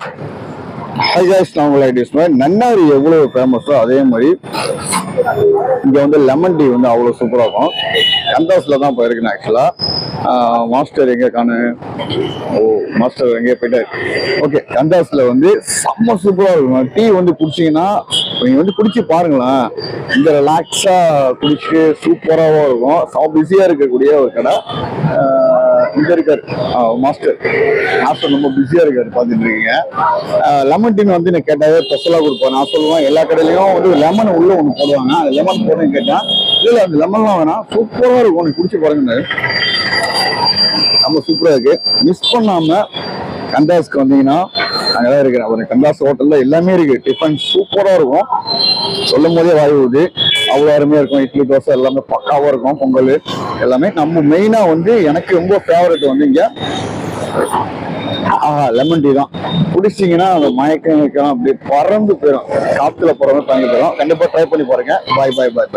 High guys, நான் உங்களை நன்னாரி எவ்வளவு ஃபேமஸோ அதே மாதிரி இங்க வந்து லெமன் டீ வந்து அவ்வளவு சூப்பரா இருக்கும். கந்தாஸ்ல தான் போயிருக்கேன் ஆக்சுவலா. மாஸ்டர் எங்க காணு? ஓ, மாஸ்டர் எங்கே போயிட்டாரு. ஓகே, கந்தாஸ்ல வந்து செம்ம சூப்பரா இருக்கும். டீ வந்து குடிச்சீங்கன்னா நீங்க வந்து குடிச்சு பாருங்களேன். இங்க ரிலாக்ஸா குடிச்சு சூப்பராகவும் இருக்கும். பிஸியா இருக்கக்கூடிய ஒரு கடை. இங்க இருக்காரு மாஸ்டர். மாஸ்டர் ரொம்ப பிஸியா இருக்காரு, பாத்துட்டு இருக்கீங்க. லெமன் டீ வந்து நான் கேட்டாவே ஸ்பெஷலா கொடுப்பேன். நான் சொல்லுவேன் எல்லா கடையிலயும் வந்து லெமன் உள்ள ஒண்ணு போடுவாங்க. அந்த லெமன் போடுன்னு கேட்டா இல்ல அந்த லெமன்லாம் வேணாம், சூப்பரா இருக்கும், நீ குடிச்சு பாருங்க. ரொம்ப சூப்பரா இருக்கு. மிஸ் பண்ணாம கந்தாஸ்க்கு வந்தீங்கன்னா அங்கதான் இருக்கு. அவர் கந்தாஸ் ஹோட்டல்ல எல்லாமே இருக்கு. டிஃபன் சூப்பரா இருக்கும். சொல்லும் போதே வாய் ஊது, அவ்வளோ அருமையா இருக்கும். இட்லி தோசை எல்லாமே பக்காவா இருக்கும். பொங்கல் எல்லாமே. நம்ம மெயினா வந்து எனக்கு ரொம்ப ஃபேவரட் வந்து இங்க லெமன் டீ தான். குடிச்சிங்கன்னா அந்த மயக்கம் அப்படியே பறந்து போயிடும். காத்துல போறவங்க தாங்கி போயிடும். கண்டிப்பா ட்ரை பண்ணி பாருங்க. பாய் பாய் பாய் பாய்.